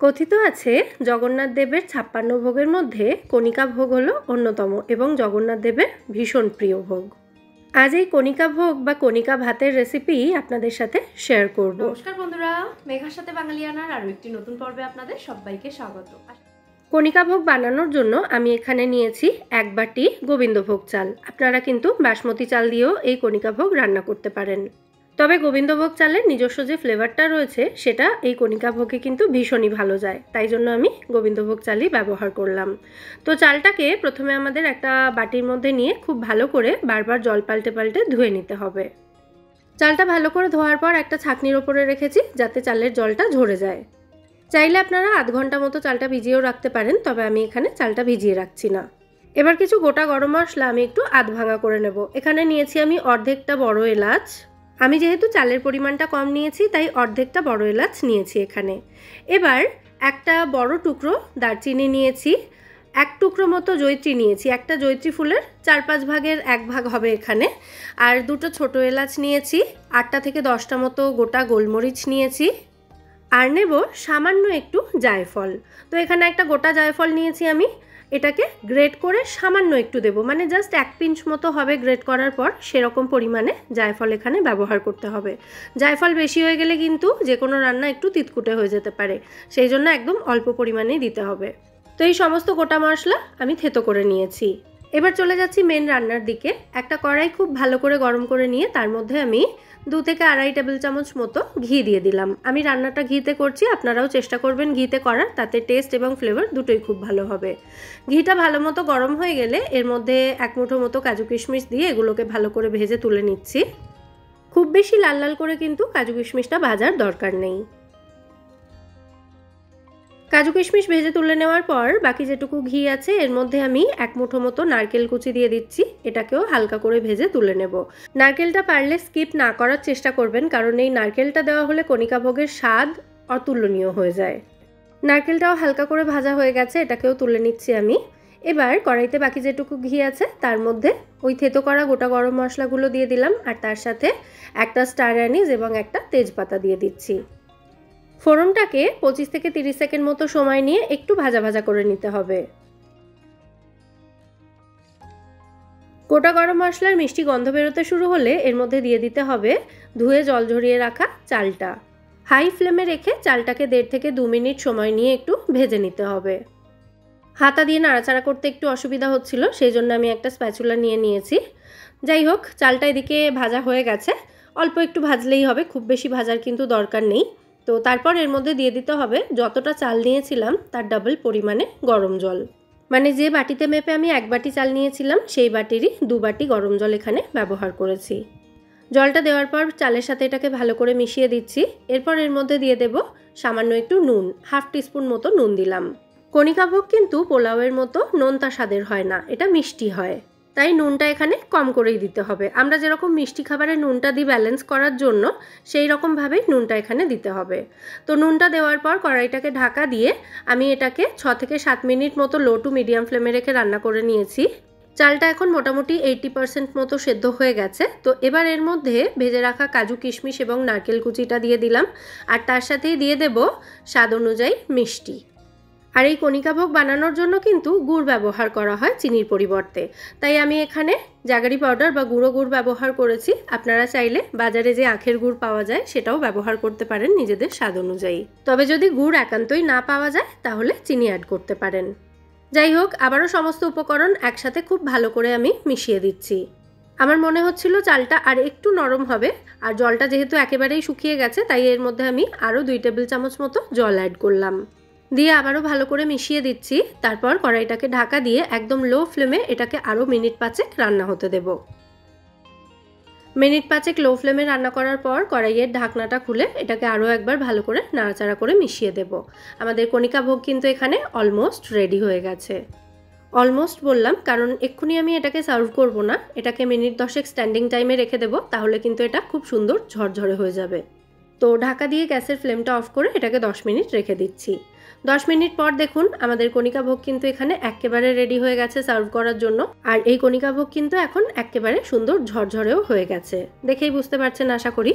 কথিত আছে জগন্নাথ দেবের ৫৬ ভোগের মধ্যে কণিকা ভোগ হলো অন্যতম এবং জগন্নাথ দেবের ভীষণ প্রিয় ভোগ। আজ এই কণিকা ভোগ বা কণিকা ভাতের রেসিপি আপনাদের সাথে শেয়ার করব। নমস্কার বন্ধুরা, মেঘার সাথে বাঙালিয়ানার আরও একটি নতুন পর্বে আপনাদের সবাইকে স্বাগত। কণিকা ভোগ বানানোর জন্য আমি এখানে নিয়েছি ১ বাটি গোবিন্দভোগ চাল। আপনারা কিন্তু বাসমতি চাল দিয়েও এই কণিকা ভোগ রান্না করতে পারেন, তবে গোবিন্দভোগ চালের নিজস্ব যে ফ্লেভারটা রয়েছে সেটা এই কণিকা ভোগে কিন্তু ভীষণই ভালো যায়, তাই জন্য আমি গোবিন্দভোগ চালই ব্যবহার করলাম। তো চালটাকে প্রথমে আমাদের একটা বাটির মধ্যে নিয়ে খুব ভালো করে বারবার জল পাল্টে পাল্টে ধুয়ে নিতে হবে। চালটা ভালো করে ধোয়ার পর একটা ছাঁকনির ওপরে রেখেছি যাতে চালের জলটা ঝরে যায়। চাইলে আপনারা আধ ঘন্টা মতো চালটা ভিজিয়েও রাখতে পারেন, তবে আমি এখানে চালটা ভিজিয়ে রাখছি না। এবার কিছু গোটা গরম মশলা আমি একটু আধ ভাঙা করে নেব। এখানে নিয়েছি আমি অর্ধেকটা বড় এলাচ। আমি যেহেতু চালের পরিমাণটা কম নিয়েছি তাই অর্ধেকটা বড় এলাচ নিয়েছি এখানে। এবার একটা বড় টুকরো দারচিনি নিয়েছি, 1 টুকরো মতো জয়িত্রী নিয়েছি, একটা জয়িত্রী ফুলের 4-5 ভাগের 1 ভাগ হবে এখানে, আর 2টো ছোটো এলাচ নিয়েছি, 8টা থেকে 10টা মতো গোটা গোলমরিচ নিয়েছি, আর নেব সামান্য একটু জায়ফল। তো এখানে একটা গোটা জায়ফল নিয়েছি আমি, এটাকে গ্রেট করে সামান্য একটু দেব, মানে জাস্ট 1 পিঞ্চ মতো হবে গ্রেট করার পর, সেরকম পরিমাণে জায়ফল এখানে ব্যবহার করতে হবে। জায়ফল বেশি হয়ে গেলে কিন্তু যে কোনো রান্না একটু তিতকুটে হয়ে যেতে পারে, সেই জন্য একদম অল্প পরিমাণেই দিতে হবে। তো এই সমস্ত গোটা মশলা আমি থেতো করে নিয়েছি। এবার চলে যাচ্ছি মেন রান্নার দিকে। একটা কড়াই খুব ভালো করে গরম করে নিয়ে তার মধ্যে আমি 2 থেকে 2.5 টেবিল চামচ মতো ঘি দিয়ে দিলাম। আমি রান্নাটা ঘিতে করছি, আপনারাও চেষ্টা করবেন ঘিতে করার, তাতে টেস্ট এবং ফ্লেভার দুটোই খুব ভালো হবে। ঘিটা ভালো মতো গরম হয়ে গেলে এর মধ্যে 1 মুঠো মতো কাজু কিশমিশ দিয়ে এগুলোকে ভালো করে ভেজে তুলে নিচ্ছি। খুব বেশি লাল লাল করে কিন্তু কাজু কিশমিশটা ভাজার দরকার নেই। কাজু কিশমিশ ভেজে তুলে নেওয়ার পর বাকি যেটুকু ঘি আছে এর মধ্যে আমি 1 মুঠো মতো নারকেল কুচি দিয়ে দিচ্ছি। এটাকেও হালকা করে ভেজে তুলে নেব। নারকেলটা পারলে স্কিপ না করার চেষ্টা করবেন, কারণ এই নারকেলটা দেওয়া হলে কণিকা ভোগের স্বাদ অতুলনীয় হয়ে যায়। নারকেলটাও হালকা করে ভাজা হয়ে গেছে, এটাকেও তুলে নিচ্ছি আমি। এবার কড়াইতে বাকি যেটুকু ঘি আছে তার মধ্যে ওই থেতো করা গোটা গরম মশলাগুলো দিয়ে দিলাম, আর তার সাথে একটা স্টার অ্যানিস এবং একটা তেজপাতা দিয়ে দিচ্ছি। ফোড়নটাকে 25 থেকে 30 সেকেন্ড মতো সময় নিয়ে একটু ভাজা ভাজা করে নিতে হবে। গোটা গরম মশলার মিষ্টি গন্ধ বেরোতে শুরু হলে এর মধ্যে দিয়ে দিতে হবে ধুয়ে জল ঝরিয়ে রাখা চালটা। হাই ফ্লেমে রেখে চালটাকে 1.5 থেকে 2 মিনিট সময় নিয়ে একটু ভেজে নিতে হবে। হাতা দিয়ে নাড়াচাড়া করতে একটু অসুবিধা হচ্ছিল, সেই জন্য আমি একটা স্প্যাচুলা নিয়ে নিয়েছি। যাই হোক, চালটা এদিকে ভাজা হয়ে গেছে, অল্প একটু ভাজলেই হবে, খুব বেশি ভাজার কিন্তু দরকার নেই। তো তারপর এর মধ্যে দিয়ে দিতে হবে যতটা চাল নিয়েছিলাম তার ডাবল পরিমাণে গরম জল, মানে যে বাটিতে মেপে আমি 1 বাটি চাল নিয়েছিলাম সেই বাটিরই 2 বাটি গরম জল এখানে ব্যবহার করেছি। জলটা দেওয়ার পর চালের সাথে এটাকে ভালো করে মিশিয়ে দিচ্ছি। এরপর এর মধ্যে দিয়ে দেব সামান্য একটু নুন, 1/2 টিস্পুন মতো নুন দিলাম। কণিকা ভোগ কিন্তু পোলাওয়ের মতো নোনতা স্বাদের হয় না, এটা মিষ্টি হয়, তাই নুনটা এখানে কম করেই দিতে হবে। আমরা যেরকম মিষ্টি খাবারে নুনটা দিই ব্যালেন্স করার জন্য, সেই রকমভাবেই নুনটা এখানে দিতে হবে। তো নুনটা দেওয়ার পর কড়াইটাকে ঢাকা দিয়ে আমি এটাকে 6 থেকে 7 মিনিট মতো লো টু মিডিয়াম ফ্লেমে রেখে রান্না করে নিয়েছি। চালটা এখন মোটামুটি 80% মতো সেদ্ধ হয়ে গেছে। তো এবার এর মধ্যে ভেজে রাখা কাজু কিশমিশ এবং নারকেল কুচিটা দিয়ে দিলাম, আর তার সাথেই দিয়ে দেব স্বাদ অনুযায়ী মিষ্টি। আর এই কণিকা ভোগ বানানোর জন্য কিন্তু গুড় ব্যবহার করা হয় চিনির পরিবর্তে, তাই আমি এখানে জাগারি পাউডার বা গুঁড়ো গুড় ব্যবহার করেছি। আপনারা চাইলে বাজারে যে আখের গুড় পাওয়া যায় সেটাও ব্যবহার করতে পারেন নিজেদের স্বাদ অনুযায়ী, তবে যদি গুড় একান্তই না পাওয়া যায় তাহলে চিনি অ্যাড করতে পারেন। যাই হোক, আবারও সমস্ত উপকরণ একসাথে খুব ভালো করে আমি মিশিয়ে দিচ্ছি। আমার মনে হচ্ছিল চালটা আর একটু নরম হবে, আর জলটা যেহেতু একেবারেই শুকিয়ে গেছে তাই এর মধ্যে আমি আরও 2 টেবিল চামচ মতো জল অ্যাড করলাম। দিয়ে আবারও ভালো করে মিশিয়ে দিচ্ছি। তারপর কড়াইটাকে ঢাকা দিয়ে একদম লো ফ্লেমে এটাকে আরও মিনিট 5 রান্না হতে দেব। মিনিট 5 লো ফ্লেমে রান্না করার পর কড়াইয়ের ঢাকনাটা খুলে এটাকে আরও একবার ভালো করে নাড়াচাড়া করে মিশিয়ে দেব। আমাদের কণিকা ভোগ কিন্তু এখানে অলমোস্ট রেডি হয়ে গেছে। অলমোস্ট বললাম কারণ এক্ষুনি আমি এটাকে সার্ভ করব না, এটাকে মিনিট 10 স্ট্যান্ডিং টাইমে রেখে দেব, তাহলে কিন্তু এটা খুব সুন্দর ঝরঝরে হয়ে যাবে। তো ঢাকা দিয়ে গ্যাসের ফ্লেমটা অফ করে এটাকে 10 মিনিট রেখে দিচ্ছি। 10 মিনিট পর দেখুন আমাদের কণিকা ভোগ কিন্তু এখানে একেবারে রেডি হয়ে গেছে সার্ভ করার জন্য। আর এই কণিকা ভোগ কিন্তু এখন একেবারে সুন্দর ঝরঝরেও হয়ে গেছে, দেখেই বুঝতে পারছেন আশা করি।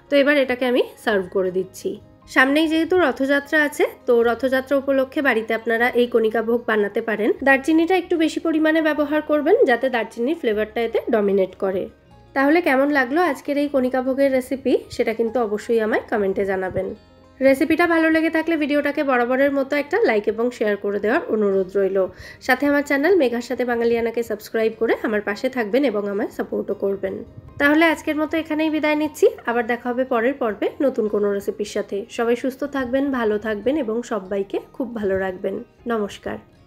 তো এবার এটাকে আমি সার্ভ করে দিচ্ছি। সামনেই যেহেতু রথযাত্রা আছে, তো রথযাত্রা উপলক্ষে বাড়িতে আপনারা এই কণিকা ভোগ বানাতে পারেন। দারচিনিটা একটু বেশি পরিমাণে ব্যবহার করবেন, যাতে দারচিনির ফ্লেভারটা এতে ডমিনেট করে। তাহলে কেমন লাগলো আজকের এই কণিকা ভোগের রেসিপি, সেটা কিন্তু অবশ্যই আমায় কমেন্টে জানাবেন। রেসিপিটা ভালো লেগে থাকলে ভিডিওটাকে বরাবরের মতো একটা লাইক এবং শেয়ার করে দেওয়ার অনুরোধ রইল। সাথে আমার চ্যানেল মেঘার সাথে বাঙালিয়ানাকে সাবস্ক্রাইব করে আমার পাশে থাকবেন এবং আমায় সাপোর্টও করবেন। তাহলে আজকের মতো এখানেই বিদায় নিচ্ছি। আবার দেখা হবে পরের পর্বে নতুন কোনো রেসিপির সাথে। সবাই সুস্থ থাকবেন, ভালো থাকবেন এবং সবাইকে খুব ভালো রাখবেন। নমস্কার।